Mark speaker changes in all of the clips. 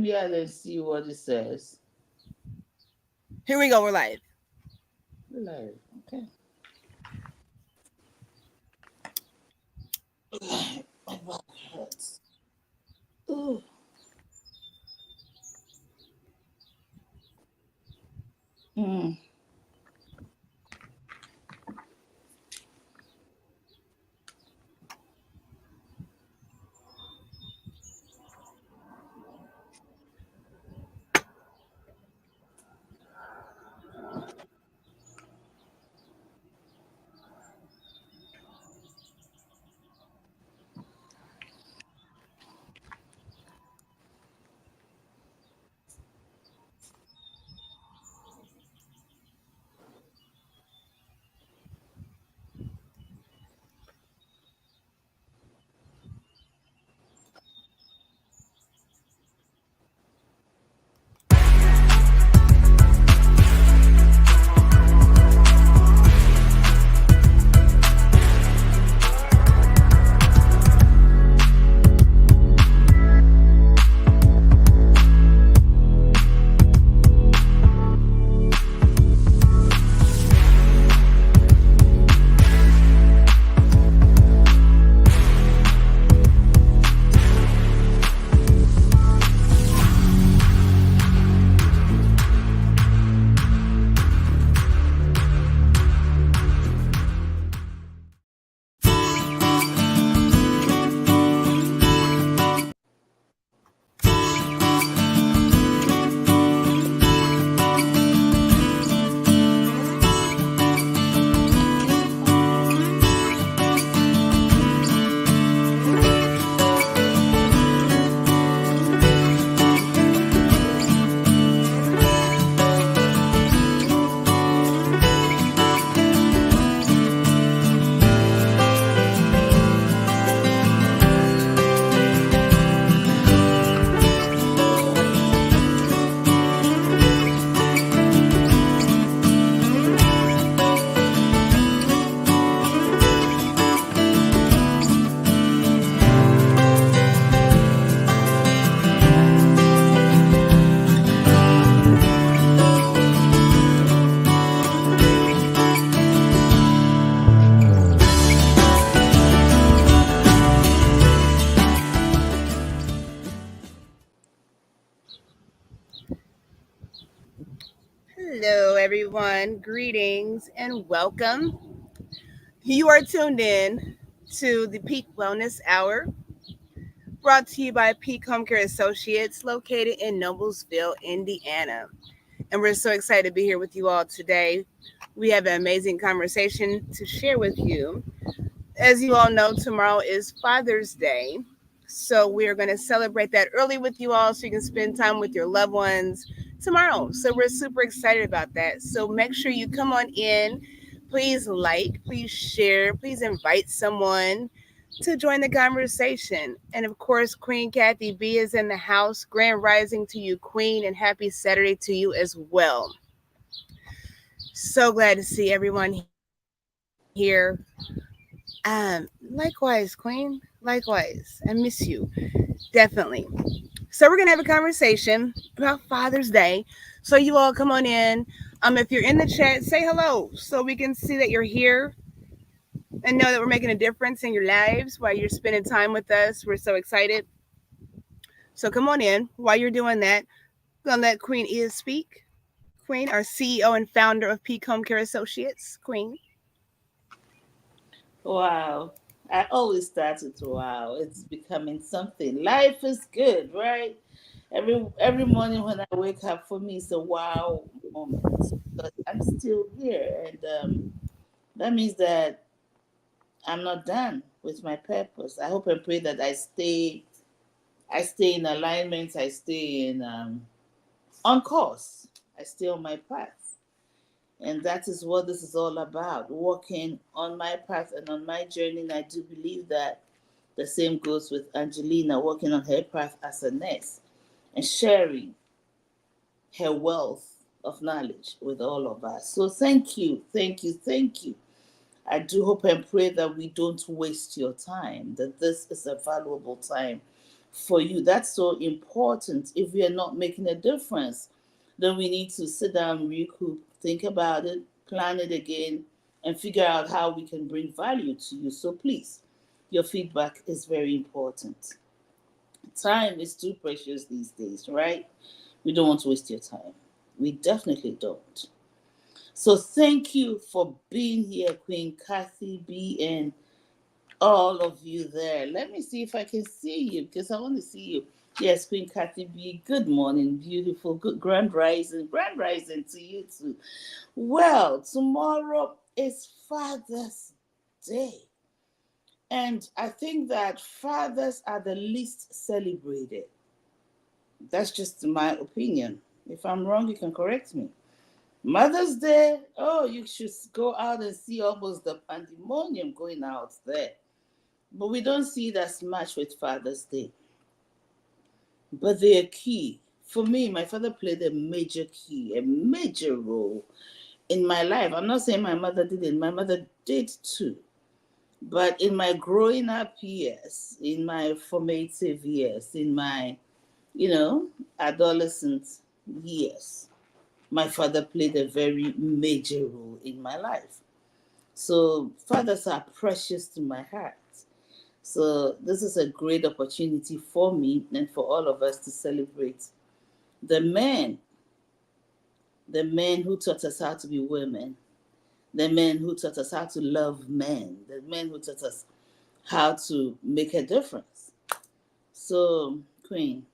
Speaker 1: StreamYard and see what it says.
Speaker 2: Here we go. We're live.
Speaker 1: Live. Okay. My back hurts. Ooh. Mm.
Speaker 2: Hello, everyone. Greetings and welcome. You are tuned in to the Peak Wellness Hour, brought to you by Peak Homecare Associates, located in Noblesville, Indiana. And we're so excited to be here with you all today. We have an amazing conversation to share with you. As you all know, tomorrow is Father's Day. So we are going to celebrate that early with you all so you can spend time with your loved ones tomorrow. So we're super excited about that. So make sure you come on in. Please like, please share, please invite someone to join the conversation. And of course, Queen Kathy B is in the house. Grand rising to you, Queen, and happy Saturday to you as well. So glad to see everyone here. Likewise, Queen. Likewise. I miss you. Definitely. So we're gonna have a conversation about Father's Day. So you all come on in. If you're in the chat, say hello so we can see that you're here and know that we're making a difference in your lives while you're spending time with us. We're so excited. So come on in. While you're doing that, I'm gonna let Queen Edith speak. Queen, our CEO and founder of Peak Home Care Associates. Queen.
Speaker 1: Wow. I always start with wow. It's becoming something. Life is good, right? Every morning when I wake up, for me, it's a wow moment. But I'm still here, and that means that I'm not done with my purpose. I hope and pray that I stay in alignment. I stay in on course. I stay on my path. And that is what this is all about, walking on my path and on my journey. And I do believe that the same goes with Angelina, walking on her path as a nurse and sharing her wealth of knowledge with all of us. So thank you, thank you, thank you. I do hope and pray that we don't waste your time, that this is a valuable time for you. That's so important. If we are not making a difference, then we need to sit down, recoup, think about it, plan it again, and figure out how we can bring value to you. So please, your feedback is very important. Time is too precious these days, right? We don't want to waste your time. We definitely don't. So thank you for being here, Queen Kathy B, and all of you there. Let me see if I can see you because I want to see you. Yes, Queen Kathy B, good morning, beautiful, good grand rising to you too. Well, tomorrow is Father's Day. And I think that fathers are the least celebrated. That's just my opinion. If I'm wrong, you can correct me. Mother's Day, oh, you should go out and see almost the pandemonium going out there. But we don't see it as much with Father's Day. But they're key. For me, my father played a major key, a major role in my life. I'm not saying my mother didn't, my mother did too. But in my growing up years, in my formative years, in my, adolescent years, my father played a very major role in my life. So fathers are precious to my heart. So this is a great opportunity for me and for all of us to celebrate the men, the men who taught us how to be women, the men who taught us how to love men, the men who taught us how to make a difference. So, Queen.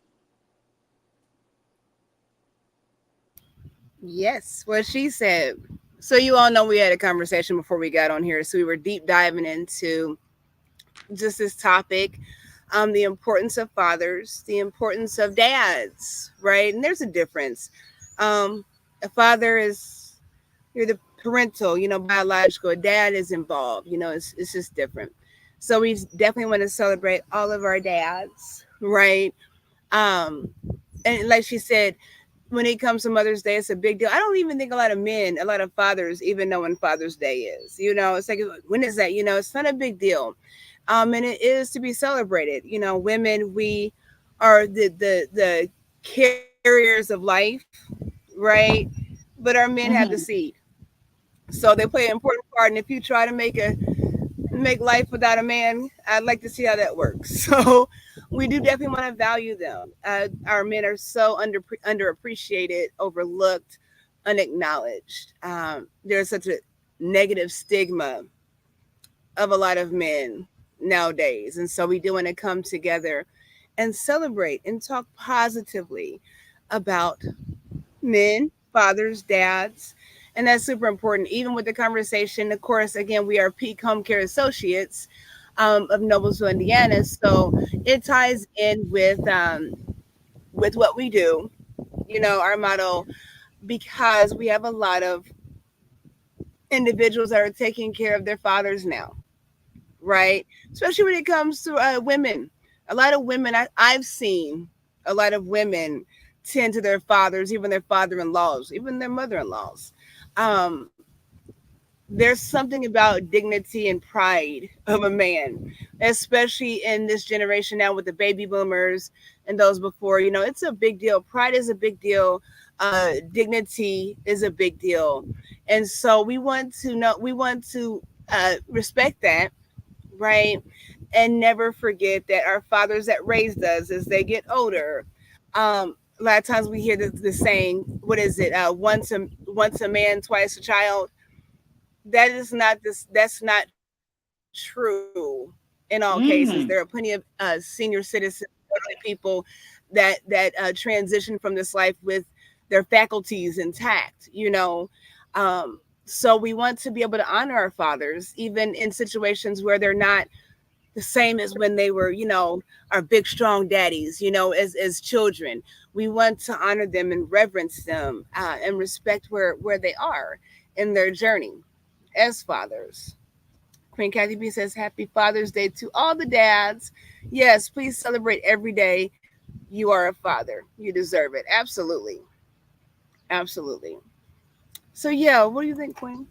Speaker 2: Yes, what she said. So you all know we had a conversation before we got on here. So we were deep diving into just this topic, the importance of fathers, the importance of dads, right? And there's a difference. A father is you're the parental, biological. A dad is involved. It's just different. So we definitely want to celebrate all of our dads, right? Um, and like she said, when it comes to Mother's Day, it's a big deal. I don't even think a lot of fathers even know when Father's Day is. It's like, when is that? It's not a big deal. And it is to be celebrated. Women, we are the carriers of life, right? But our men have the
Speaker 1: Mm-hmm.
Speaker 2: seed. So they play an important part. And if you try to make life without a man, I'd like to see how that works. So we do definitely want to value them. Our men are so underappreciated, overlooked, unacknowledged. There's such a negative stigma of a lot of men nowadays, and so we do want to come together and celebrate and talk positively about men, fathers, dads. And that's super important. Even with the conversation, of course, again, we are Peak Home Care Associates of Noblesville, Indiana. So it ties in with what we do, our motto, because we have a lot of individuals that are taking care of their fathers now, right? Especially when it comes to women. A lot of women, I've seen a lot of women tend to their fathers, even their father-in-laws, even their mother-in-laws. Um, there's something about dignity and pride of a man, especially in this generation now with the baby boomers and those before. It's a big deal. Pride is a big deal. Dignity is a big deal, and so we want to respect that, right? And never forget that our fathers that raised us, as they get older, a lot of times we hear the saying, "What is it? Once a man, twice a child." That is not this. That's not true in all cases. There are plenty of
Speaker 1: Mm-hmm.
Speaker 2: senior citizens, elderly people that transition from this life with their faculties intact. So we want to be able to honor our fathers, even in situations where they're not the same as when they were, our big strong daddies, as children. We want to honor them and reverence them and respect where they are in their journey as fathers. Queen Kathy B says, Happy Father's Day to all the dads. Yes, please celebrate every day. You are a father. You deserve it. Absolutely. Absolutely. So, yeah, what do you think, Queen?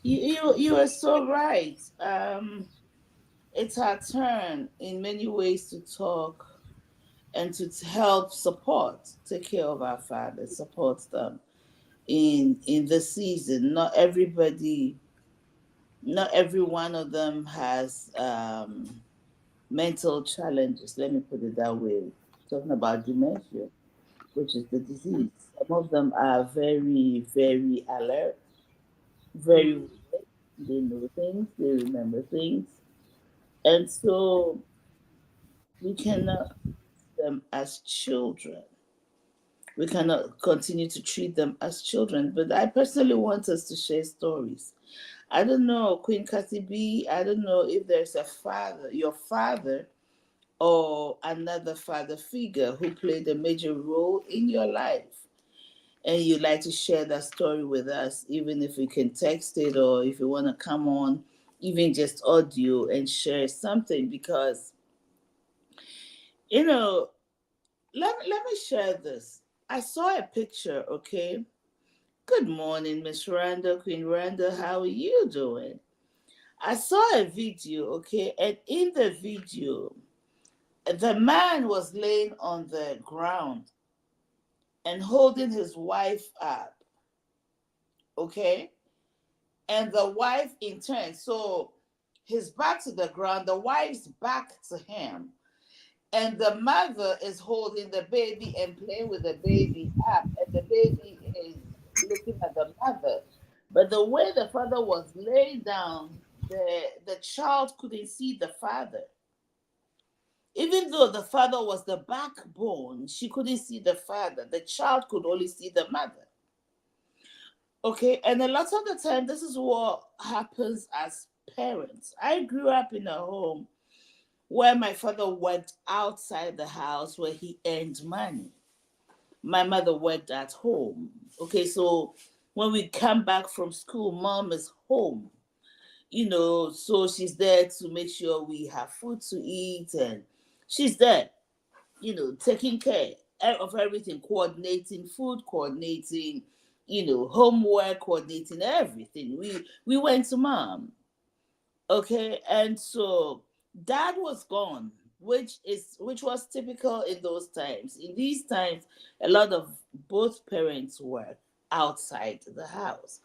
Speaker 1: You are so right. it's our turn in many ways to talk and to help support, take care of our fathers, support them in the season. Not every one of them has mental challenges. Let me put it that way. Talking about dementia, which is the disease. Some of them are very, very alert, very
Speaker 2: Mm-hmm.
Speaker 1: awake. They know things, they remember things. And so we cannot treat them as children. We cannot continue to treat them as children. But I personally want us to share stories. I don't know, Queen Cathy B, I don't know if there's a father, your father, or another father figure who played a major role in your life. And you'd like to share that story with us, even if you can text it or if you want to come on, even just audio and share something. Because, you know, let me share this. I saw a picture, okay? Good morning, Miss Randa, Queen Randa. How are you doing? I saw a video, okay? And in the video, the man was laying on the ground and holding his wife up, okay? And the wife in turn, so his back to the ground, the wife's back to him, and the mother is holding the baby and playing with the baby up, and the baby is looking at the mother. But the way the father was laid down, the child couldn't see the father. Even though the father was the backbone, she couldn't see the father. The child could only see the mother. Okay, and a lot of the time, this is what happens as parents. I grew up in a home where my father worked outside the house where he earned money. My mother worked at home. Okay, so when we come back from school, mom is home, so she's there to make sure we have food to eat, and she's there, taking care of everything, coordinating food, coordinating, homework, coordinating everything. We went to mom, okay, and so dad was gone, which was typical in those times. In these times, a lot of both parents were outside the house.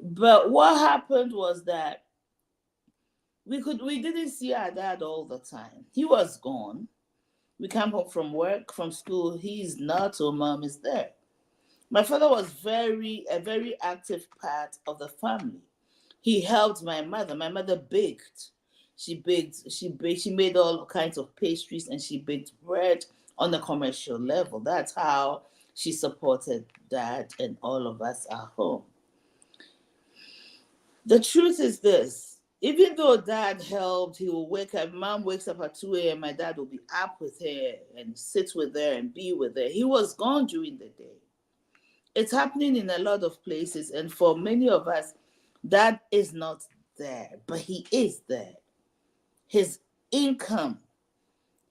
Speaker 1: But what happened was that we didn't see our dad all the time. He was gone. We come home from work, from school, he's not, so mom is there. My father was a very active part of the family. He helped my mother. My mother baked. She made all kinds of pastries and she baked bread on a commercial level. That's how she supported dad and all of us at home. The truth is this. Even though dad helped, he will wake up. Mom wakes up at 2 a.m. My dad will be up with her and sit with her and be with her. He was gone during the day. It's happening in a lot of places. And for many of us, dad is not there, but he is there. His income,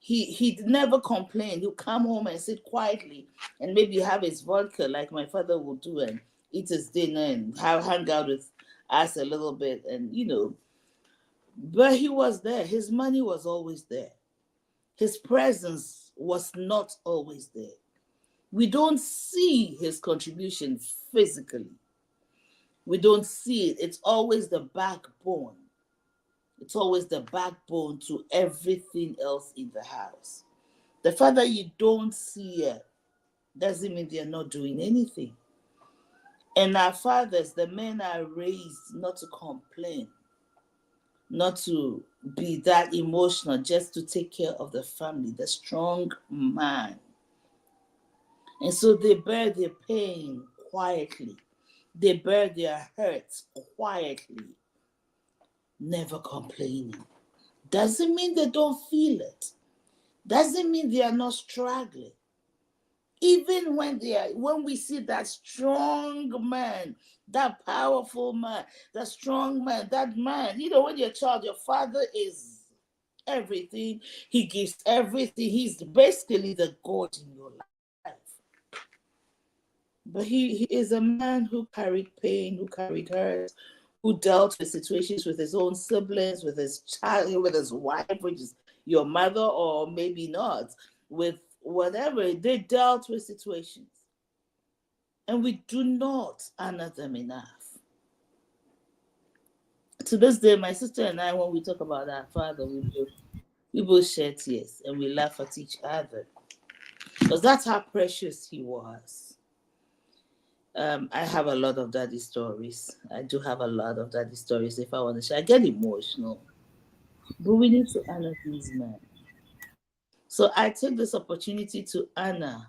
Speaker 1: he never complained. He'll come home and sit quietly and maybe have his vodka like my father would do and eat his dinner and hang out with us a little bit and but he was there. His money was always there. His presence was not always there. We don't see his contribution physically. We don't see it. It's always the backbone. It's always the backbone to everything else in the house. The fact that you don't see it doesn't mean they're not doing anything. And our fathers, the men are raised not to complain, not to be that emotional, just to take care of the family, the strong man. And so they bear their pain quietly. They bear their hurts quietly, never complaining. Doesn't mean they don't feel it. Doesn't mean they are not struggling. Even when we see that strong man, that powerful man, that strong man, that man, when your child, your father is everything, he gives everything, he's basically the God in your life. But he is a man who carried pain, who carried hurt, who dealt with situations with his own siblings, with his child, with his wife, which is your mother, or maybe not, with whatever. They dealt with situations. And we do not honor them enough. To this day, my sister and I, when we talk about our father, we both shed tears and we laugh at each other. Because that's how precious he was. I have a lot of daddy stories. I do have a lot of daddy stories. If I want to share, I get emotional. But we need to honor these men. So I take this opportunity to honor.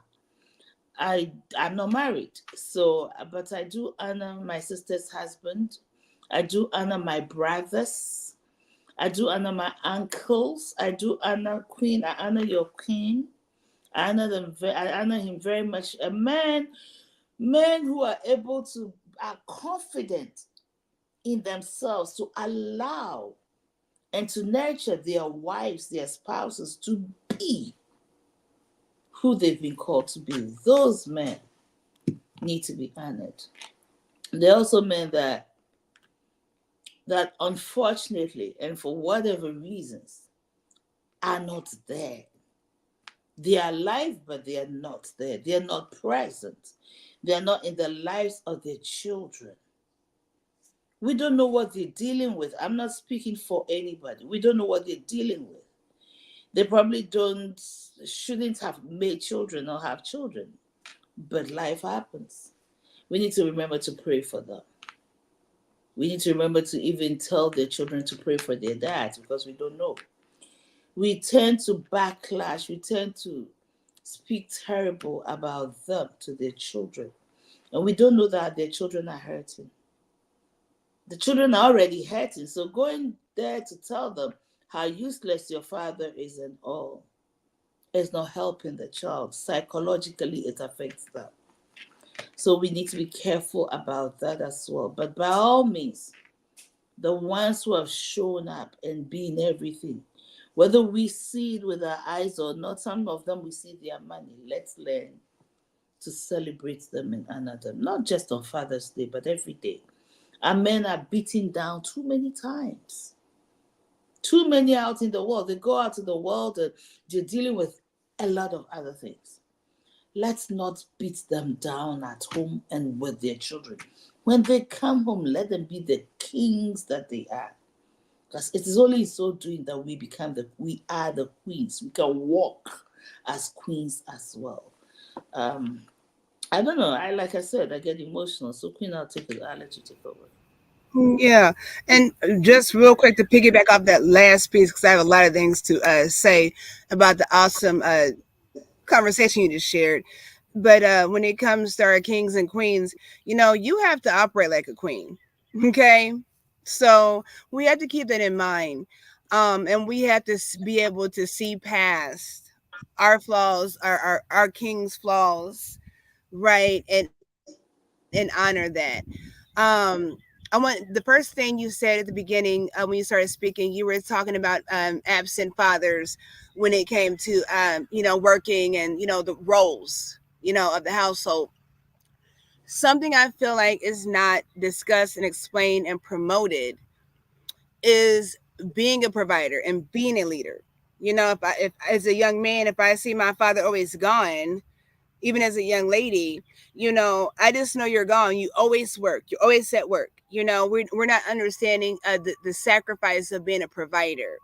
Speaker 1: I'm not married, so but I do honor my sister's husband. I do honor my brothers. I do honor my uncles. I do honor Queen. I honor your Queen. I honor them. I honor him very much. A man, men who are able to are confident in themselves to allow and to nurture their wives, their spouses to be who they've been called to be. Those men need to be honored. There are also men that unfortunately and for whatever reasons are not there. They are alive, but they are not there. They are not present. They are not in the lives of their children. We don't know what they're dealing with. I'm not speaking for anybody. We don't know what they're dealing with. They probably shouldn't have made children or have children, but life happens. We need to remember to pray for them. We need to remember to even tell their children to pray for their dads because we don't know. We tend to backlash, we tend to speak terrible about them to their children. And we don't know that their children are hurting. The children are already hurting. So going there to tell them how useless your father is and all is not helping the child. Psychologically, it affects them. So we need to be careful about that as well. But by all means, the ones who have shown up and been everything, whether we see it with our eyes or not, some of them we see their money. Let's learn to celebrate them and honor them, not just on Father's Day, but every day. Our men are beaten down too many times. Too many out in the world. They go out in the world and they're dealing with a lot of other things. Let's not beat them down at home and with their children. When they come home, let them be the kings that they are. Because it is only in so doing that we are the queens. We can walk as queens as well. Um, I don't know. Like I said, I get emotional. So Queen, I'll let you take over.
Speaker 2: Yeah, and just real quick to piggyback off that last piece, because I have a lot of things to say about the awesome conversation you just shared. But when it comes to our kings and queens, you have to operate like a queen. Okay, so we have to keep that in mind, and we have to be able to see past our flaws, our king's flaws, right, and honor that. I want the first thing you said at the beginning when you started speaking, you were talking about absent fathers when it came to working and the roles of the household. Something I feel like is not discussed and explained and promoted is being a provider and being a leader. If as a young man, if I see my father always gone, even as a young lady, I just know you're gone. You always work. You're always at work. We're not understanding the sacrifice of being a provider,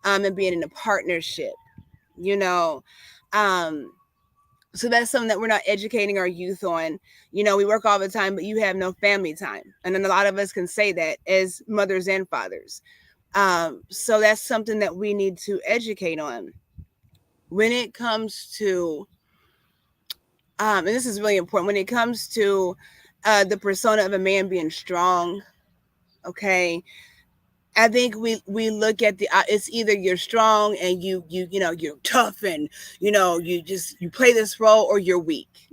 Speaker 2: and being in a partnership, you know. Um, so that's something that we're not educating our youth on. We work all the time, but you have no family time. And then a lot of us can say that as mothers and fathers. So that's something that we need to educate on. When it comes to and this is really important when it comes to the persona of a man being strong. Okay, I think we look at the it's either you're strong and you're tough and you play this role, or you're weak.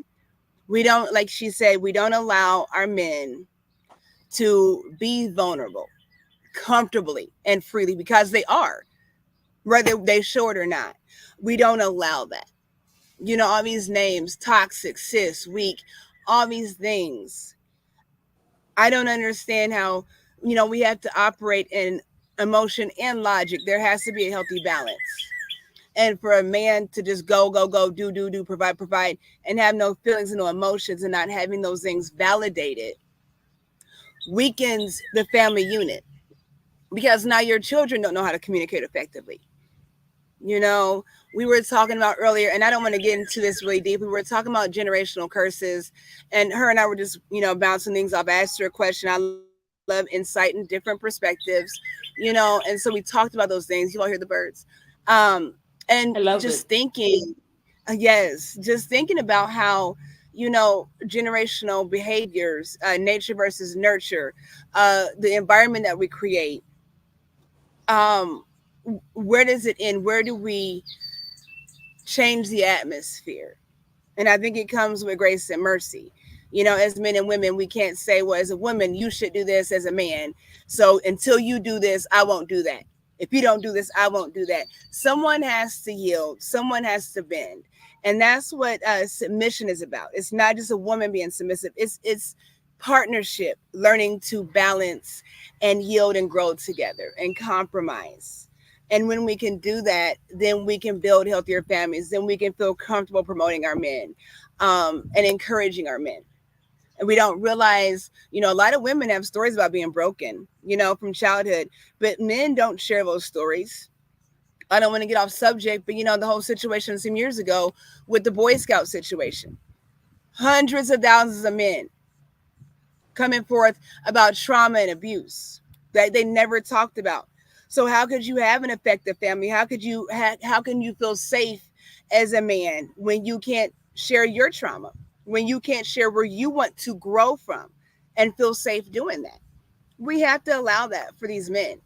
Speaker 2: We don't, like she said, we don't allow our men to be vulnerable comfortably and freely, because they are, whether they show it or not. We don't allow that. All these names: toxic, cis, weak, all these things. I don't understand how We have to operate in emotion and logic. There has to be a healthy balance. And for a man to just go, go, go, do, provide, and have no feelings and no emotions and not having those things validated weakens the family unit, because now your children don't know how to communicate effectively. You know, we were talking about earlier, and I don't want to get into this really deep. We were talking about generational curses, and her and I were just, bouncing things off. I asked her a question. I love insight and different perspectives, and so we talked about those things. You all hear the birds. And
Speaker 1: I
Speaker 2: just
Speaker 1: love it.
Speaker 2: thinking, yes, just thinking about how, generational behaviors, nature versus nurture, the environment that we create, um, where does it end? Where do we change the atmosphere? And I think it comes with grace and mercy. As men and women, we can't say, well, as a woman, you should do this as a man. So until you do this, I won't do that. If you don't do this, I won't do that. Someone has to yield, someone has to bend. And that's what submission is about. It's not just a woman being submissive, it's partnership, learning to balance and yield and grow together and compromise. And when we can do that, then we can build healthier families. Then we can feel comfortable promoting our men, and encouraging our men. And we don't realize, a lot of women have stories about being broken, from childhood, but men don't share those stories. I don't want to get off subject, but the whole situation some years ago with the Boy Scout situation, hundreds of thousands of men coming forth about trauma and abuse that they never talked about. So how could you have an effective family? How can you feel safe as a man when you can't share your trauma, when you can't share where you want to grow from and feel safe doing that? We have to allow that for these men,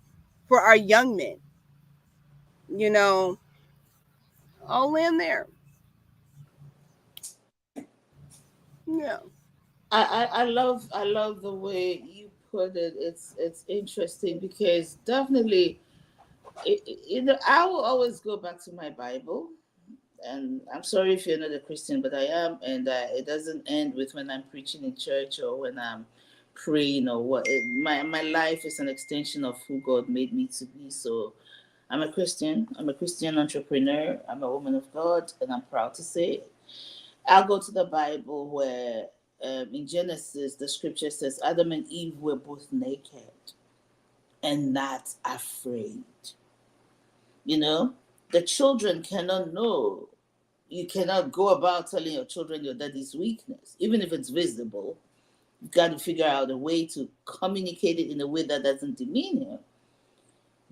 Speaker 2: for our young men. You know, I'll land there. Yeah.
Speaker 1: I love the way you put it. It's interesting because definitely, I will always go back to my Bible. And I'm sorry if you're not a Christian, but I am, and it doesn't end with when I'm preaching in church or when I'm praying or what. My life is an extension of who God made me to be. So I'm a Christian. I'm a Christian entrepreneur. I'm a woman of God, and I'm proud to say it. I'll go to the Bible where, in Genesis, the scripture says Adam and Eve were both naked and not afraid. You know, the children cannot know. You cannot go about telling your children your daddy's weakness, even if it's visible. You've got to figure out a way to communicate it in a way that doesn't demean him.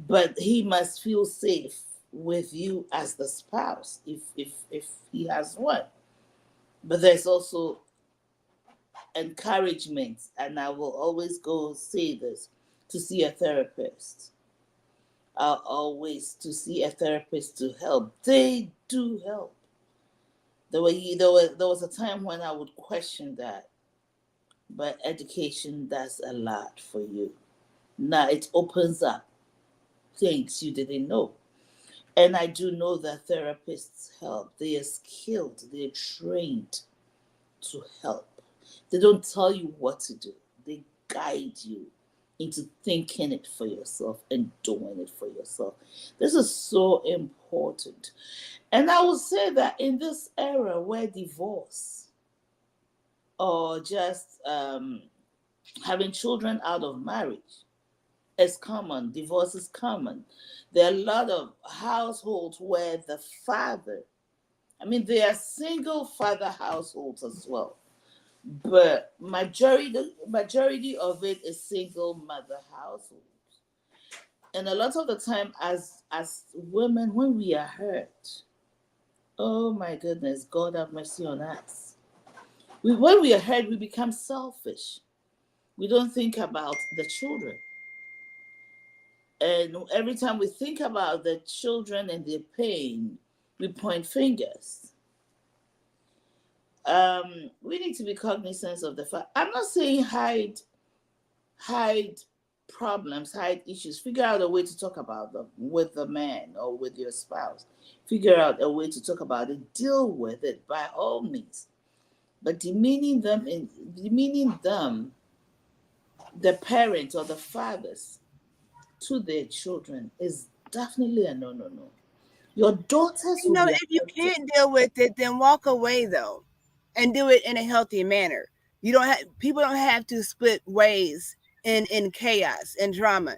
Speaker 1: But he must feel safe with you as the spouse, if he has one. But there's also encouragement, and I will always go say this, to see a therapist. Always to see a therapist to help. They do help. There was a time when I would question that, but education does a lot for you. Now it opens up things you didn't know. And I do know that therapists help. They are skilled, they're trained to help. They don't tell you what to do, they guide you into thinking it for yourself and doing it for yourself. This is so important. And I would say that in this era where divorce or just having children out of marriage is common, divorce is common. There are a lot of households where the father, I mean, there are single father households as well, but majority of it is single mother households. And a lot of the time, as women, when we are hurt, oh my goodness, God have mercy on us. When we are hurt, we become selfish. We don't think about the children. And every time we think about the children and their pain, we point fingers. We need to be cognizant of the fact. I'm not saying hide problems, hide issues. Figure out a way to talk about them with the man or with your spouse. Figure out a way to talk about it. Deal with it by all means. But demeaning them the parents or the fathers to their children is definitely a no, no, no. Your daughters will be
Speaker 2: If you
Speaker 1: affected.
Speaker 2: can't deal with it, then walk away though, and do it in a healthy manner. You don't have People don't have to split ways in chaos and drama.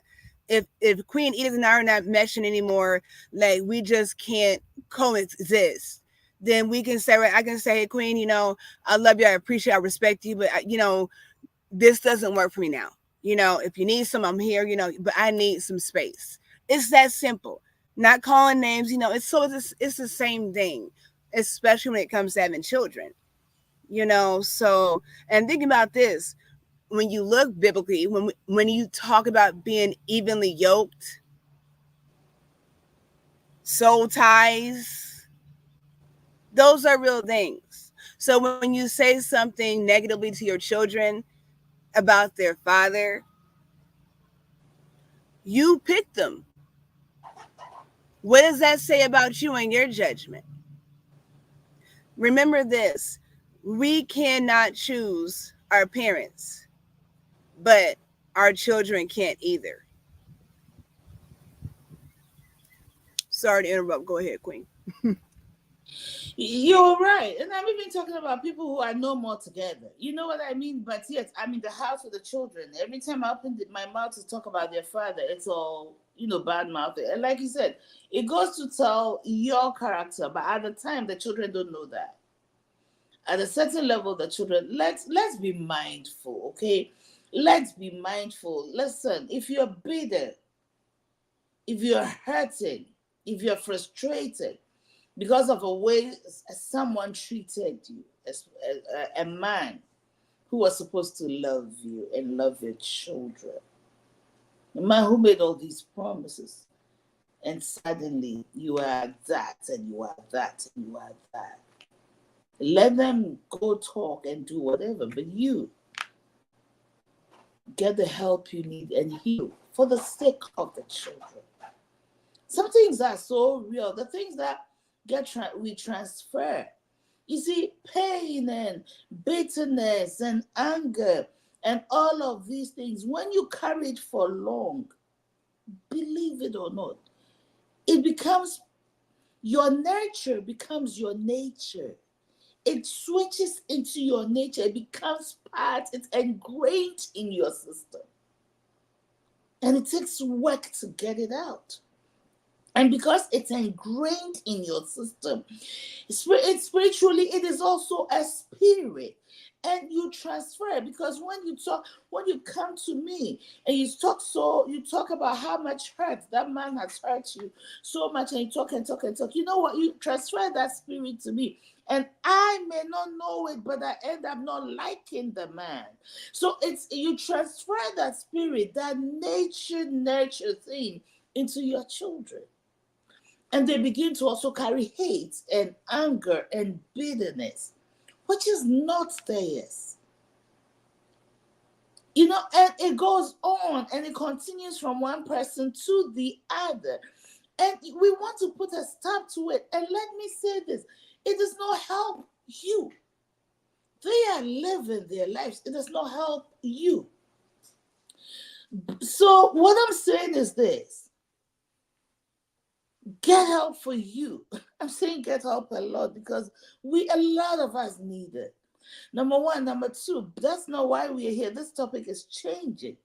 Speaker 2: If Queen Edith and I are not meshing anymore, like we just can't coexist, then we can say, right, I can say, hey, Queen, I love you, I appreciate, I respect you, but this doesn't work for me now. If you need some, I'm here, but I need some space. It's that simple. Not calling names, it's the same thing, especially when it comes to having children, So, and think about this, when you look biblically, when you talk about being evenly yoked, soul ties, those are real things. So when you say something negatively to your children about their father, you picked them. What does that say about you and your judgment? Remember this: we cannot choose our parents, but our children can't either. Sorry to interrupt. Go ahead, Queen.
Speaker 1: You're right. And I'm even talking about people who are no more together. You know what I mean? But yes, I'm in the house with the children. Every time I open my mouth to talk about their father, it's all, bad mouthing. And like you said, it goes to tell your character. But at the time, the children don't know that. At a certain level, the children, let's be mindful, okay? Let's be mindful. Listen, if you're bitter, if you're hurting, if you're frustrated, because of a way someone treated you, as a man who was supposed to love you and love your children, a man who made all these promises, and suddenly you are that and you are that and you are that. Let them go talk and do whatever, but you get the help you need and heal for the sake of the children. Some things are so real, the things that we transfer. You see, pain and bitterness and anger and all of these things, when you carry it for long, believe it or not, it becomes your nurture, becomes your nature. It switches into your nature. It becomes part, it's ingrained in your system. And it takes work to get it out. And because it's ingrained in your system, spiritually, it is also a spirit. And you transfer it, because when you come to me and you talk about how much hurt that man has hurt you so much, and you talk and talk and talk. You know what? You transfer that spirit to me. And I may not know it, but I end up not liking the man. So you transfer that spirit, that nature nurture thing into your children. And they begin to also carry hate and anger and bitterness, which is not theirs. And it goes on and it continues from one person to the other. And we want to put a stop to it. And let me say this, it does not help you. They are living their lives, it does not help you. So, what I'm saying is this: get help for you. I'm saying get help a lot because a lot of us need it. Number one. Number two, that's not why we are here. This topic is changing.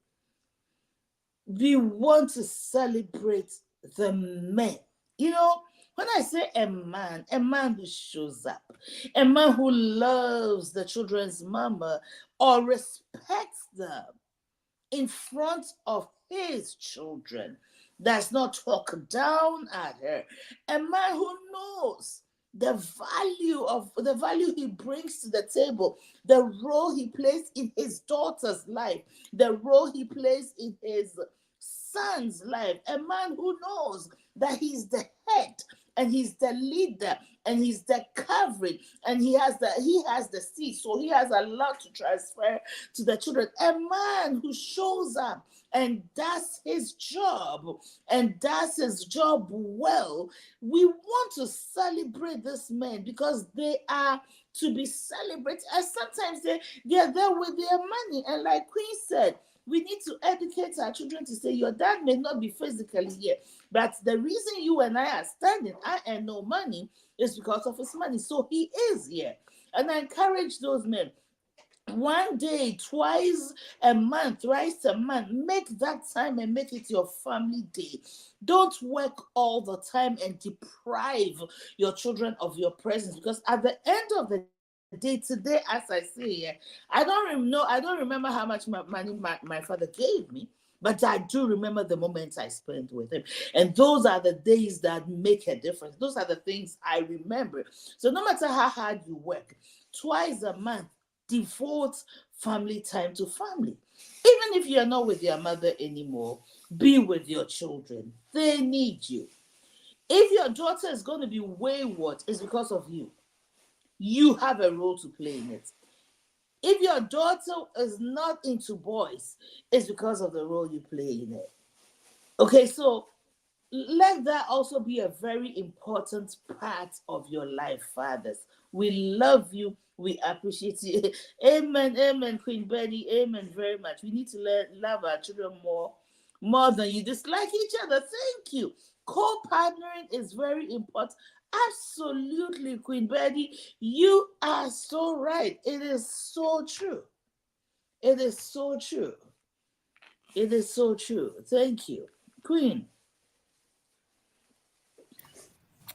Speaker 1: We want to celebrate the men. When I say a man who shows up, a man who loves the children's mama or respects them in front of his children, does not talk down at her, a man who knows the value he brings to the table, the role he plays in his daughter's life, the role he plays in his son's life, a man who knows that he's the head and he's the leader and he's the covering and he has the seed, so he has a lot to transfer to the children. A man who shows up and does his job well. We want to celebrate this men because they are to be celebrated. And sometimes they're there with their money, and like Queen said, We need to educate our children to say, your dad may not be physically here, but the reason you and I are standing, I earn no money, is because of his money. So he is here. And I encourage those men, one day, twice a month, thrice a month, make that time and make it your family day. Don't work all the time and deprive your children of your presence, because at the end of the day, today, as I say here, I don't remember how much money my father gave me, but I do remember the moments I spent with him. And those are the days that make a difference. Those are the things I remember. So no matter how hard you work, twice a month, devote family time to family. Even if you're not with your mother anymore, be with your children. They need you. If your daughter is going to be wayward, it's because of you. You have a role to play in it. If your daughter is not into boys, it's because of the role you play in it. Okay, so let that also be a very important part of your life, fathers. We love you. We appreciate you. Amen. Amen, Queen Betty. Amen very much. We need to love our children more than you dislike each other. Thank you. Co-partnering is very important. Absolutely, Queen Betty. You are so right. It is so true. It is so true. It is so true. Thank you. Queen.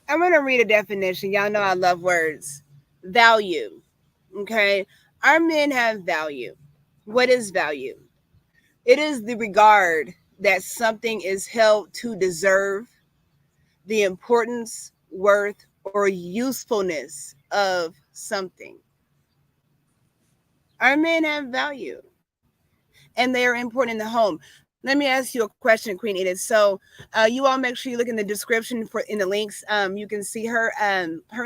Speaker 2: I'm going to read a definition. Y'all know I love words. Value. Okay. Our men have value. What is value? It is the regard that something is held to deserve, the importance, worth, or usefulness of something. Our men have value and they are important in the home. Let me ask you a question, Queen Edith. So, you all make sure you look in the description for in the links. You can see her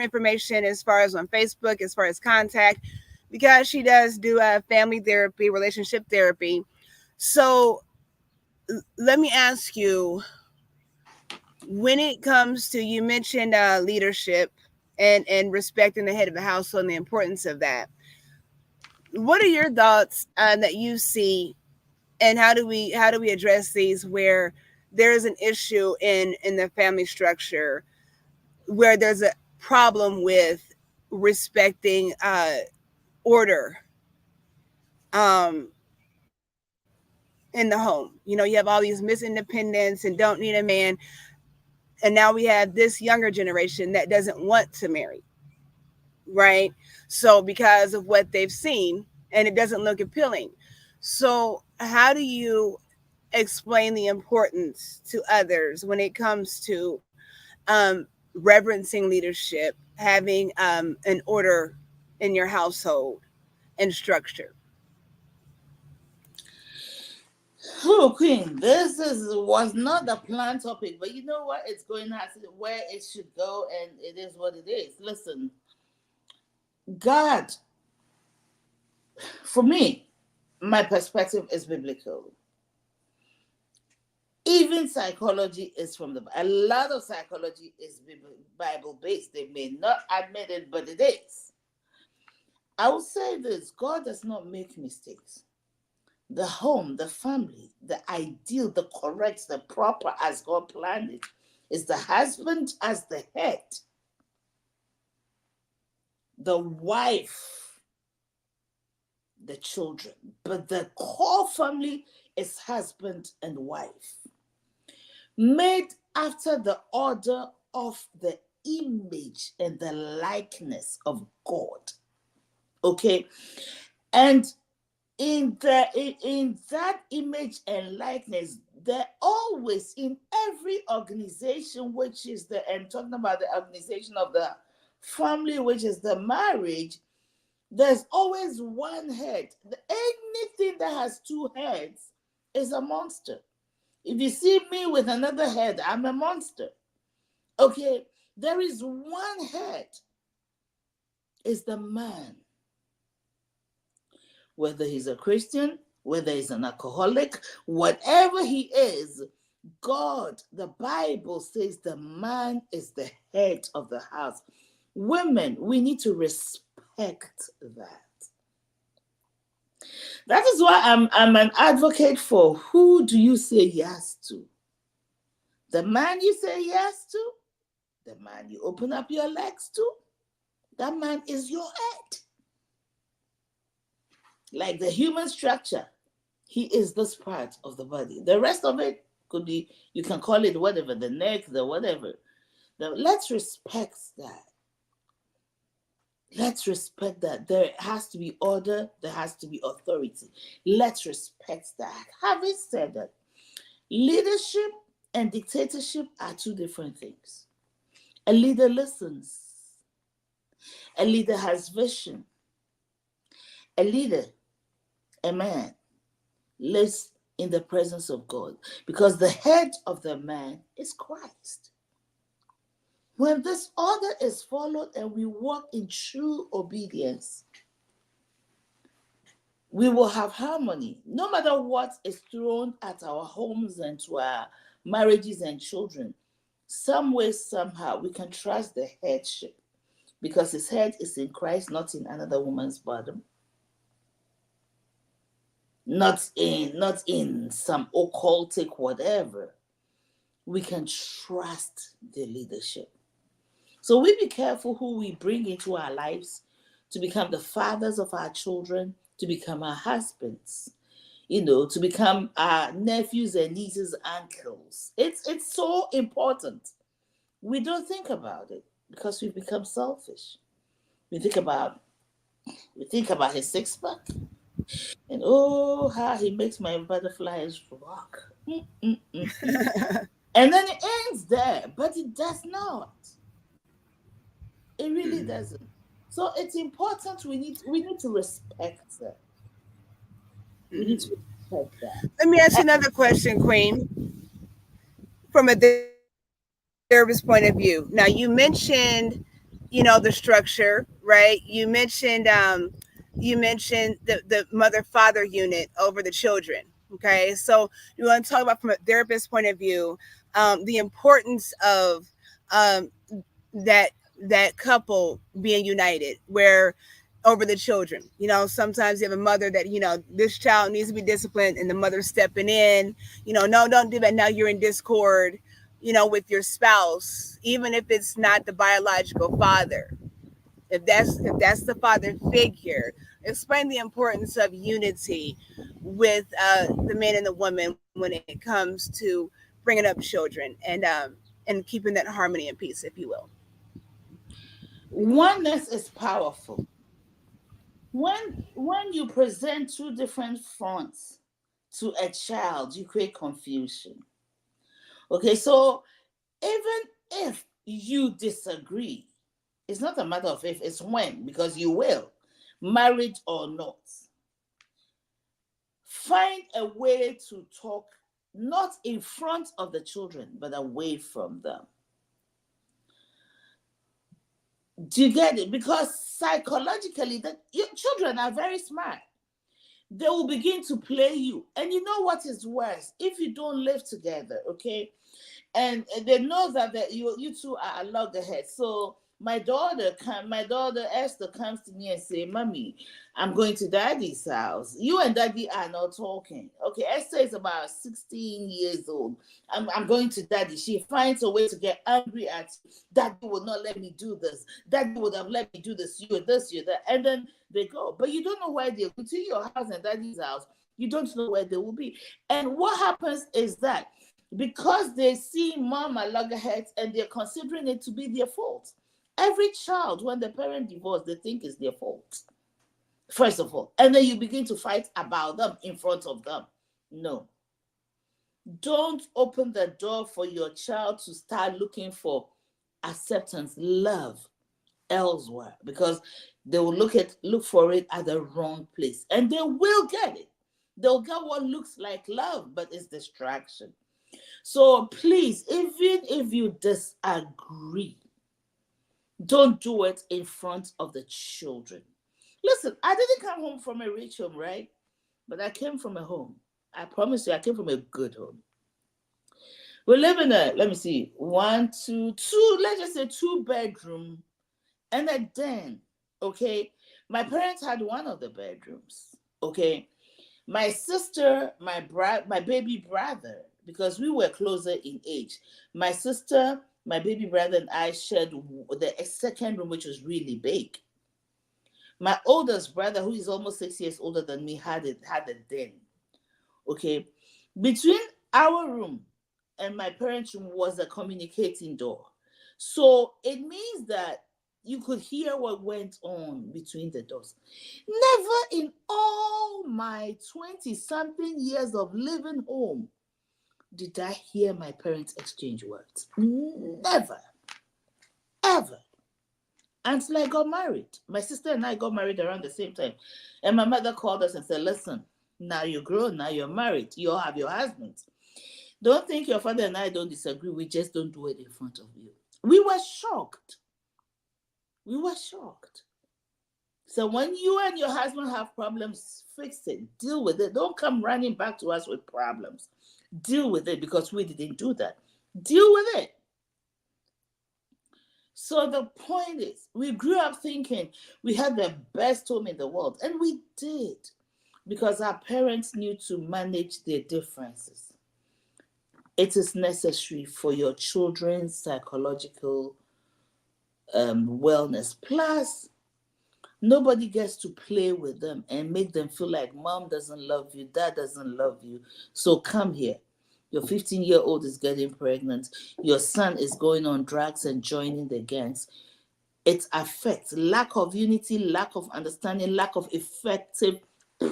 Speaker 2: information as far as on Facebook, as far as contact, because she does do family therapy, relationship therapy. So, let me ask you, when it comes to, you mentioned leadership and respecting the head of the household and the importance of that. What are your thoughts that you see, and how do we address these where there is an issue in the family structure, where there's a problem with respecting order um in the home? You have all these Miss Independents and don't need a man, and now we have this younger generation that doesn't want to marry, right? So because of what they've seen, and it doesn't look appealing. So how do you explain the importance to others when it comes to reverencing leadership, having an order in your household and structure?
Speaker 1: Oh, Queen, this was not the planned topic, but you know what? It's going as where it should go, and it is what it is. Listen, God, for me, my perspective is biblical. Even psychology is from the. A lot of psychology is Bible based. They may not admit it, but it is. I will say this: God does not make mistakes. The home, the family, the ideal, the correct, the proper as God planned it is the husband as the head, the wife, the children. But the core family is husband and wife, made after the order of the image and the likeness of God. Okay? And in that image and likeness, there always, in every organization, which is the, and talking about the organization of the family, which is the marriage, there's always one head. Anything that has two heads is a monster. If you see me with another head, I'm a monster. Okay, there is one head, is the man. Whether he's a Christian, whether he's an alcoholic, whatever he is, God, the Bible says the man is the head of the house. Women, we need to respect that. That is why I'm an advocate for who do you say yes to? The man you say yes to, the man you open up your legs to, that man is your head. Like the human structure, he is this part of the body. The rest of it could be, you can call it whatever, the neck, the whatever. Let's respect that. Let's respect that. There has to be order, there has to be authority. Let's respect that. Having said that, leadership and dictatorship are two different things. A leader listens, a leader has vision, a leader, a man, lives in the presence of God because the head of the man is Christ. When this order is followed and we walk in true obedience, we will have harmony. No matter what is thrown at our homes and to our marriages and children, some way, somehow, we can trust the headship because his head is in Christ, not in another woman's bottom, not in some occultic whatever. We can trust the leadership. So we be careful who we bring into our lives to become the fathers of our children, to become our husbands, to become our nephews and nieces, uncles. It's so important. We don't think about it because we've become selfish. We think about his six pack and oh how he makes my butterflies rock. And then it ends there, but it does not. It really doesn't. So it's important. We need to respect that. We need to respect that.
Speaker 2: Let me ask you another question, Queen, from a therapist point of view. Now, you mentioned, the structure, right? You mentioned the mother-father unit over the children. Okay, so you want to talk about from a therapist point of view, the importance of that that couple being united, where over the children. Sometimes you have a mother that, this child needs to be disciplined, and the mother stepping in, no, don't do that. Now you're in discord, with your spouse, even if it's not the biological father. If that's the father figure, explain the importance of unity with the man and the woman when it comes to bringing up children and keeping that harmony and peace, if you will.
Speaker 1: Oneness is powerful. When you present two different fronts to a child, you create confusion. Okay, so even if you disagree, it's not a matter of if, it's when, because you will, married or not. Find a way to talk, not in front of the children, but away from them. Do you get it? Because psychologically, your children are very smart. They will begin to play you. And you know what is worse? If you don't live together, okay? And they know that you two are loggerheads. So my daughter Esther comes to me and say, "Mommy, I'm going to daddy's house. You and daddy are not talking." Okay, Esther is about 16 years old. I'm going to daddy. She finds a way to get angry at daddy would not let me do this. Daddy would have let me do this, you this, you that. And then they go. But you don't know where they go to your house and daddy's house. You don't know where they will be. And what happens is that because they see mom at loggerheads and they're considering it to be their fault. Every child, when the parent divorces, they think it's their fault, first of all. And then you begin to fight about them in front of them. No. Don't open the door for your child to start looking for acceptance, love elsewhere, because they will look for it at the wrong place. And they will get it. They'll get what looks like love, but it's distraction. So please, even if you disagree, don't do it in front of the children. Listen, I didn't come home from a rich home, right? But I came from a home. I promise you, I came from a good home. We live in let me see, one, two, let's just say 2 bedroom and a den, okay? My parents had one of the bedrooms. Okay. My sister, my baby brother, because we were closer in age. My sister, my baby brother, and I shared the second room, which was really big. My oldest brother, who is almost 6 years older than me, had a den. Okay, between our room and my parents' room was a communicating door, so it means that you could hear what went on between the doors. Never in all my 20 something years of living home did I hear my parents exchange words. Never, ever. Until I got married. My sister and I got married around the same time. And my mother called us and said, listen, now you're grown, now you're married, you all have your husbands. Don't think your father and I don't disagree, we just don't do it in front of you. We were shocked. We were shocked. So when you and your husband have problems, fix it, deal with it. Don't come running back to us with problems. Deal with it because we didn't do that. Deal with it. So the point is, we grew up thinking we had the best home in the world, and we did because our parents knew to manage their differences. It is necessary for your children's psychological wellness. Plus, nobody gets to play with them and make them feel like mom doesn't love you, dad doesn't love you. So come here. Your 15-year-old is getting pregnant. Your son is going on drugs and joining the gangs. It affects lack of unity, lack of understanding, lack of effective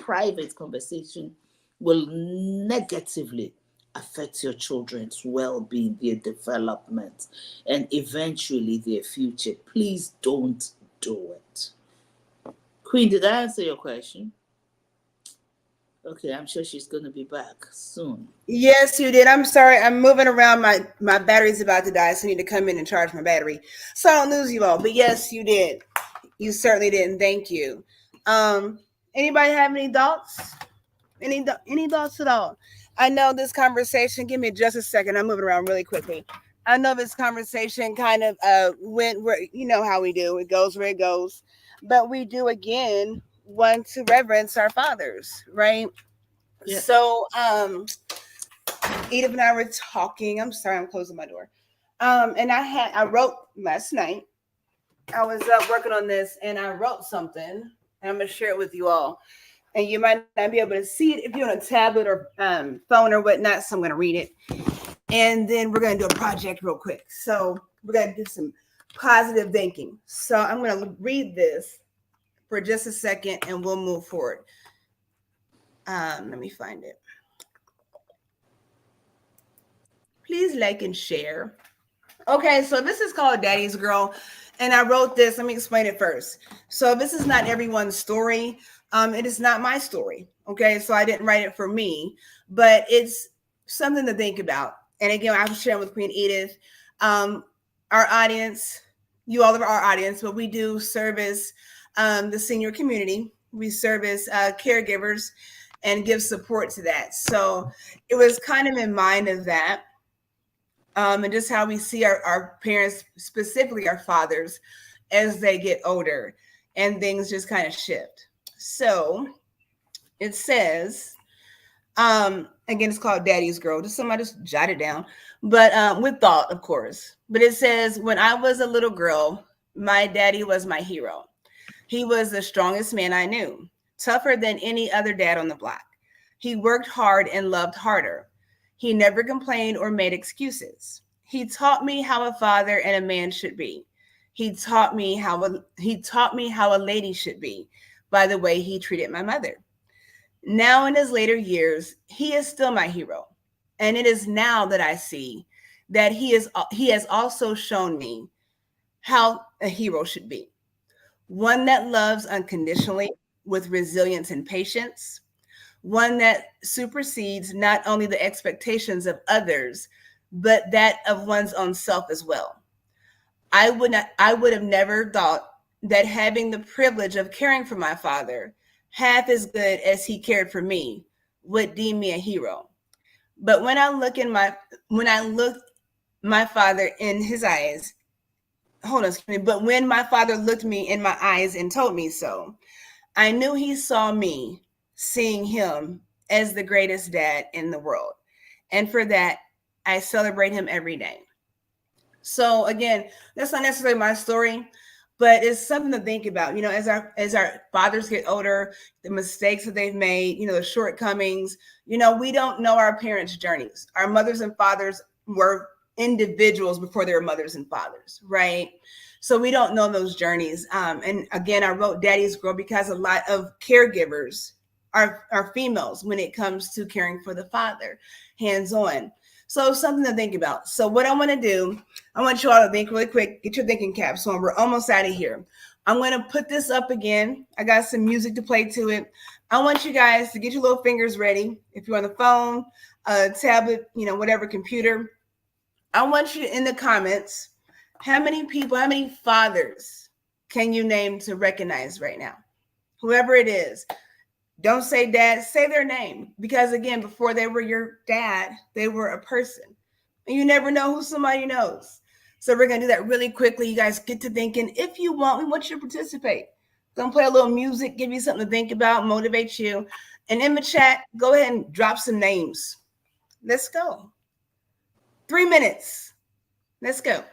Speaker 1: private conversation will negatively affect your children's well-being, their development, and eventually their future. Please don't do it. Queen, did I answer your question? Okay, I'm sure she's going to be back soon.
Speaker 2: Yes, you did. I'm sorry. I'm moving around. My battery's about to die, so I need to come in and charge my battery so I don't lose you all. But yes, you did. You certainly did, and thank you. Anybody have any thoughts? Any thoughts at all? I know this conversation. Give me just a second. I'm moving around really quickly. I know this conversation kind of went where you know how we do. It goes where it goes, but we do again want to reverence our fathers, right?
Speaker 1: Yeah.
Speaker 2: So, Edith and I were talking. I'm sorry, I'm closing my door. And I wrote last night. I was working on this, and I wrote something, and I'm gonna share it with you all. And you might not be able to see it if you're on a tablet or phone or whatnot. So I'm gonna read it, and then we're gonna do a project real quick. So we're gonna do some positive thinking. So I'm gonna read this for just a second, and we'll move forward. Let me find it. Please like and share. Okay, so this is called Daddy's Girl, and I wrote this. Let me explain it first. So this is not everyone's story. It is not my story. Okay, so I didn't write it for me, but it's something to think about. And again, I was sharing with Queen Edith, our audience, you all of our audience, but we do service the senior community. We service caregivers and give support to that. So it was kind of in mind of that. And just how we see our parents, specifically our fathers, as they get older and things just kind of shift. So it says, again, it's called Daddy's Girl. Just somebody just jot it down, but with thought, of course. But it says, when I was a little girl, my daddy was my hero. He was the strongest man I knew, tougher than any other dad on the block. He worked hard and loved harder. He never complained or made excuses. He taught me how a father and a man should be. He taught me how a lady should be by the way he treated my mother. Now in his later years, he is still my hero. And it is now that I see that he has also shown me how a hero should be. One that loves unconditionally with resilience and patience, one that supersedes not only the expectations of others, but that of one's own self as well. I would have never thought that having the privilege of caring for my father half as good as he cared for me would deem me a hero. But when I look my father in his eyes, hold on, excuse me, but when my father looked me in my eyes and told me so, I knew he saw me seeing him as the greatest dad in the world. And for that, I celebrate him every day. So again, that's not necessarily my story, but it's something to think about. As our fathers get older, the mistakes that they've made, the shortcomings. We don't know our parents' journeys. Our mothers and fathers were individuals before they were mothers and fathers, right? So we don't know those journeys. And again, I wrote Daddy's Girl because a lot of caregivers are females when it comes to caring for the father, hands on. So something to think about. So what I want to do, I want you all to think really quick, get your thinking caps on. We're almost out of here. I'm going to put this up again. I got some music to play to it. I want you guys to get your little fingers ready. If you're on the phone, tablet, whatever, computer. I want you in the comments, how many people, how many fathers can you name to recognize right now? Whoever it is. Don't say dad, say their name. Because again, before they were your dad, they were a person. And you never know who somebody knows. So we're going to do that really quickly. You guys get to thinking. If you want, we want you to participate. Gonna play a little music, give you something to think about, motivate you. And in the chat, go ahead and drop some names. Let's go. 3 minutes. Let's go.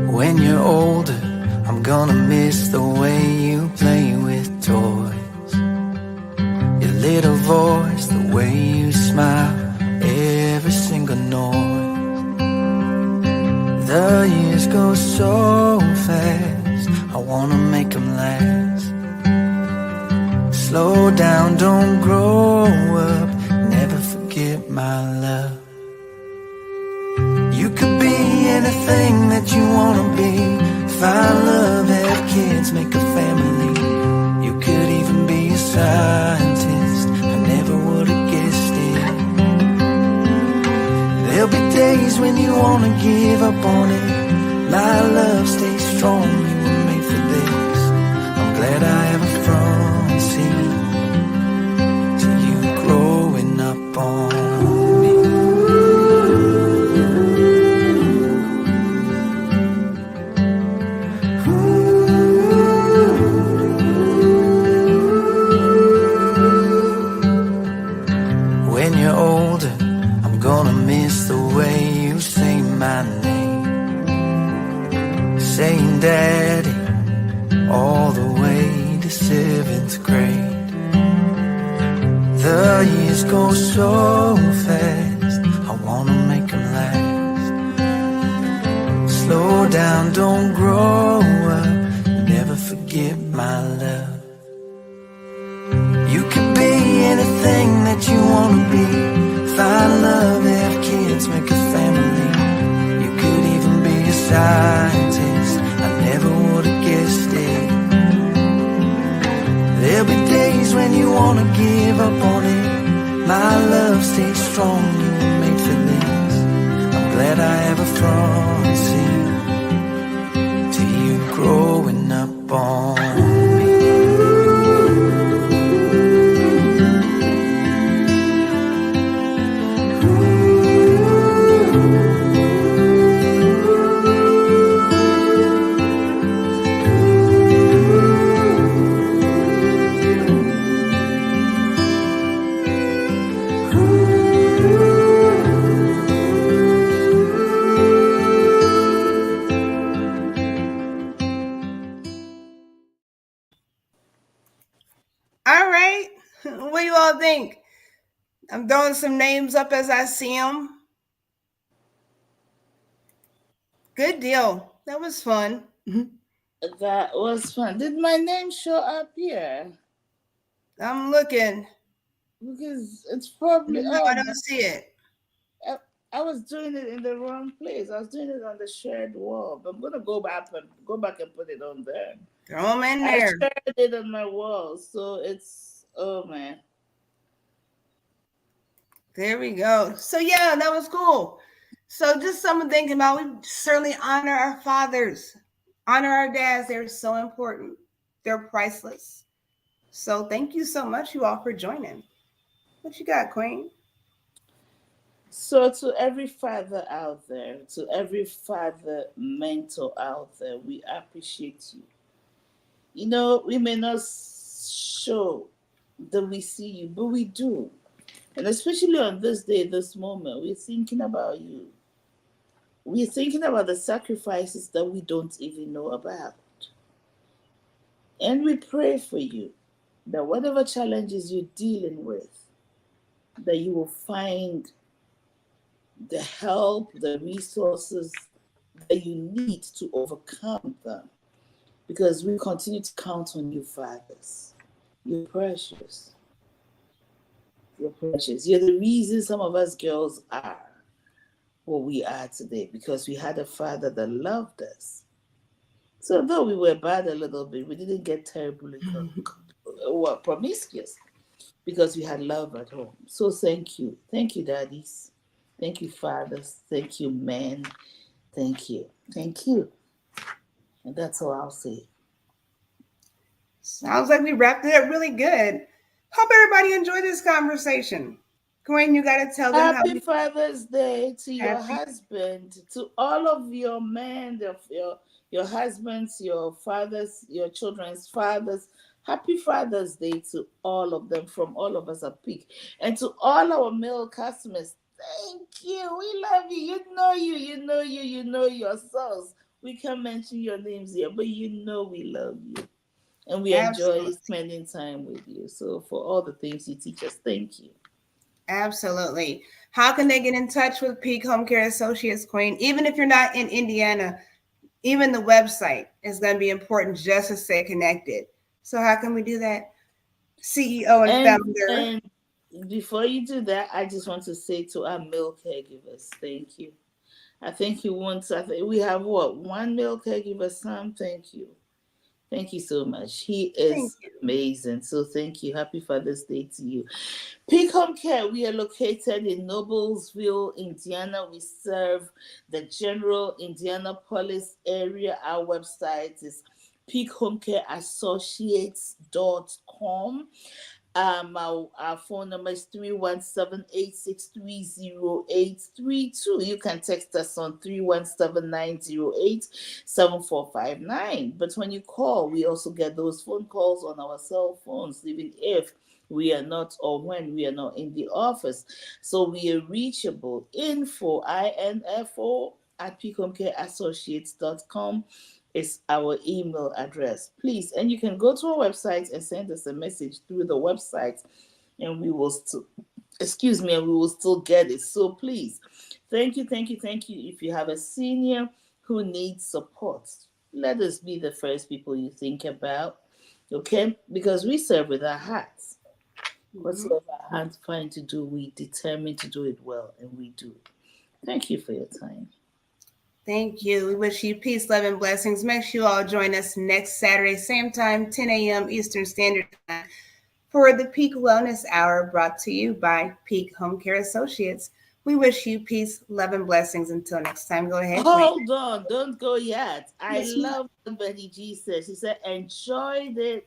Speaker 3: When you're older, I'm gonna miss the way you play with toys. Your little voice, the way you smile, every single noise. The years go so fast, I wanna make them last. Slow down, don't grow up, never forget my love. You could be anything that you wanna be. Find love, have kids, make a family. You could even be a scientist, I never would've guessed it. There'll be days when you wanna give up on it. My love, stay strong, you were made for this. I'm glad I have a front seat to you growing up on me. When you're older, I'm gonna miss the way you say my name. Saying daddy all the way to 7th grade. The years go so fast, I wanna make them last. Slow down, don't grow up, never forget my love. You could be anything that you wanna be. Find love, have kids, make a family. You could even be a scientist, I never would've guessed it. There'll be days when you wanna give up on it. My love, stay strong, you were made for this. I'm glad I have a front seat to you growing up on me.
Speaker 2: All right. What do you all think? I'm throwing some names up as I see them. Good deal. That was fun.
Speaker 1: That was fun. Did my name show up here?
Speaker 2: I'm looking.
Speaker 1: Because it's probably
Speaker 2: No, I don't see it.
Speaker 1: I was doing it in the wrong place. I was doing it on the shared wall. But I'm gonna go back and put it on there.
Speaker 2: Throw them in
Speaker 1: I
Speaker 2: there.
Speaker 1: shared it on my wall, so it's oh man.
Speaker 2: There we go. So yeah, that was cool. So just something thinking about. We certainly honor our fathers, honor our dads. They're so important. They're priceless. So thank you so much, you all, for joining. What you got, Queen?
Speaker 1: So, to every father out there, to every father mentor out there, we appreciate you. We may not show that we see you, but we do. And especially on this day, this moment, we're thinking about you. We're thinking about the sacrifices that we don't even know about. And we pray for you that whatever challenges you're dealing with, that you will find the help, the resources that you need to overcome them. Because we continue to count on you, fathers. You're precious. You're precious. You're the reason some of us girls are what we are today, because we had a father that loved us. So though we were bad a little bit, we didn't get terribly promiscuous, because we had love at home. So thank you. Thank you, daddies. Thank you, fathers. Thank you, men. Thank you. Thank you. And that's all I'll say.
Speaker 2: Sounds like we wrapped it up really good. Hope everybody enjoyed this conversation. Queen, you got to tell them how
Speaker 1: Happy
Speaker 2: we
Speaker 1: Father's Day to your
Speaker 2: happy.
Speaker 1: husband, to all of your men, your husbands, your fathers, your children's fathers. Happy Father's Day to all of them, from all of us at Peak. And to all our male customers, thank you. We love you. You know yourselves. We can't mention your names here, but you know we love you. And we enjoy
Speaker 2: Absolutely.
Speaker 1: spending time with you. So for all the things you teach us, thank you.
Speaker 2: Absolutely. How can they get in touch with Peak Home Care Associates, Queen? Even if you're not in Indiana, even the website is going to be important just to stay connected. So how can we do that? CEO and
Speaker 1: And
Speaker 2: founder.
Speaker 1: and before you do that, I just want to say to our male caregivers, thank you. I think you want. I think we have what, one male caregiver, Sam. Thank you. Thank you so much. He
Speaker 2: Thank
Speaker 1: is
Speaker 2: you.
Speaker 1: amazing. So thank you. Happy Father's Day to you. Peak Home Care, we are located in Noblesville, Indiana. We serve the general Indianapolis area. Our website is peakhomecareassociates.com. Our phone number is 317-863-0832. You can text us on 317-908-7459. But when you call, we also get those phone calls on our cell phones, even if we are not, or when we are not in the office. So we are reachable. Info at peakhomecareassociates.com is our email address. Please, and you can go to our website and send us a message through the website, and we will still, excuse me, and we will still get it. So please, thank you. If you have a senior who needs support, let us be the first people you think about, okay? Because we serve with our hearts.
Speaker 2: Mhm.
Speaker 1: Whatsoever our hands find to do, we determine to do it well, and we do. Thank you for your time.
Speaker 2: Thank you. We wish you peace, love, and blessings. Make sure you all join us next Saturday, same time, 10 a.m. Eastern Standard Time, for the Peak Wellness Hour, brought to you by Peak Home Care Associates. We wish you peace, love, and blessings. Until next time, go ahead, Queen.
Speaker 1: Hold on, don't go yet. I
Speaker 2: Yes, ma'am.
Speaker 1: love what Betty G said. She said, enjoy the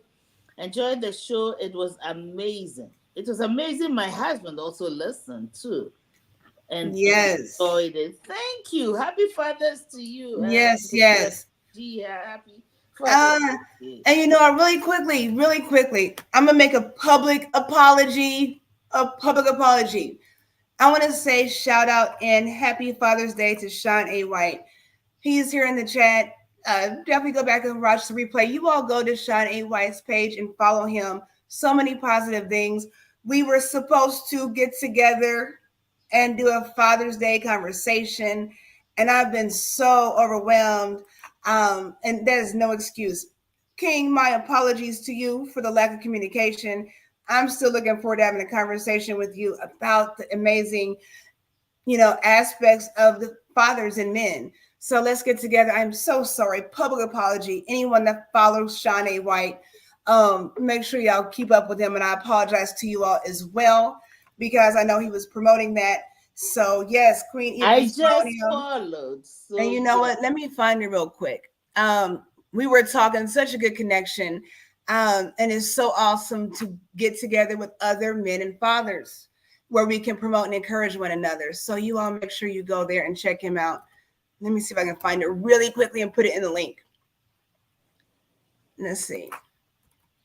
Speaker 1: show. It was amazing. It was amazing. My husband also listened too and
Speaker 2: Yes.
Speaker 1: enjoyed it. Thank you. Happy Fathers to you,
Speaker 2: Yes,
Speaker 1: Miss Betty
Speaker 2: yes.
Speaker 1: G. Happy Father's
Speaker 2: Uh,
Speaker 1: Day.
Speaker 2: and really quickly, I'm gonna make a public apology. A public apology. I want to say shout out and happy Father's Day to Sean A. White. He's here in the chat. Definitely go back and watch the replay. You all go to Sean A. White's page and follow him. So many positive things. We were supposed to get together and do a Father's Day conversation, and I've been so overwhelmed. And there's no excuse. King, my apologies to you for the lack of communication. I'm still looking forward to having a conversation with you about the amazing, aspects of the fathers and men. So let's get together. I'm so sorry. Public apology. Anyone that follows Sean A. White, make sure y'all keep up with him. And I apologize to you all as well, because I know he was promoting that. So yes, Queen Edith
Speaker 1: I
Speaker 2: was
Speaker 1: just
Speaker 2: promoting him.
Speaker 1: followed.
Speaker 2: And
Speaker 1: So
Speaker 2: you know
Speaker 1: yeah.
Speaker 2: what? Let me find it real quick. We were talking such a good connection. And it's so awesome to get together with other men and fathers where we can promote and encourage one another. So you all make sure you go there and check him out. Let me see if I can find it really quickly and put it in the link. Let's see.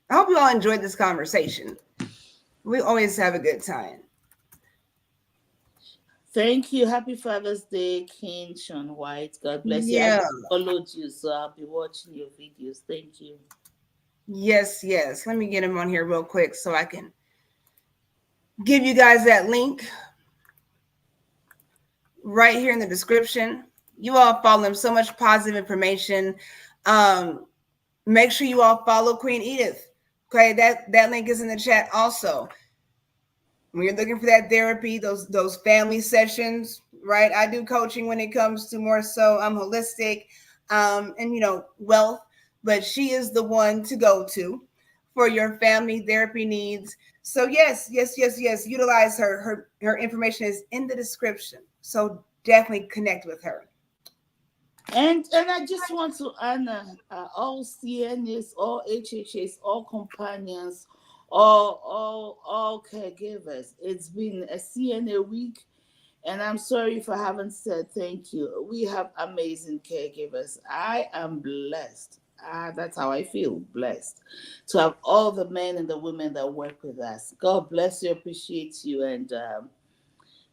Speaker 2: I hope you all enjoyed this conversation. We always have a good time.
Speaker 1: Thank you. Happy Father's Day, King Sean White. God bless you. I
Speaker 2: Yeah.
Speaker 1: just followed you, so I'll be watching your videos. Thank you.
Speaker 2: Yes, yes. Let me get him on here real quick so I can give you guys that link right here in the description. You all follow him. So much positive information. Make sure you all follow Queen Edith. Okay, that link is in the chat also. When you're looking for that therapy, those family sessions, right? I do coaching when it comes to more so holistic, and wealth, but she is the one to go to for your family therapy needs. So yes, yes, yes, yes. Utilize her. Her information is in the description. So definitely connect with her.
Speaker 1: And I just want to honor all CNAs, all HHAs, all companions, all caregivers. It's been a CNA week, and I'm sorry if I haven't said thank you. We have amazing caregivers. I am blessed. That's how I feel, blessed to have all the men and the women that work with us. God bless you, appreciate you, and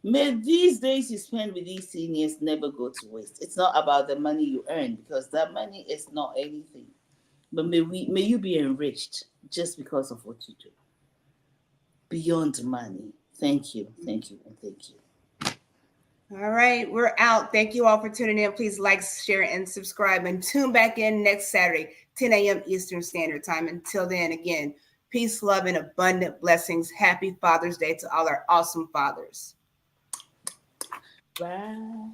Speaker 1: may these days you spend with these seniors never go to waste. It's not about the money you earn because that money is not anything. But may you be enriched just because of what you do. Beyond money. Thank you, thank you, and thank you.
Speaker 2: All right, we're out. Thank you all for tuning in. Please like, share, and subscribe. And tune back in next Saturday, 10 a.m. Eastern Standard Time. Until then, again, peace, love, and abundant blessings. Happy Father's Day to all our awesome fathers.
Speaker 1: Bye.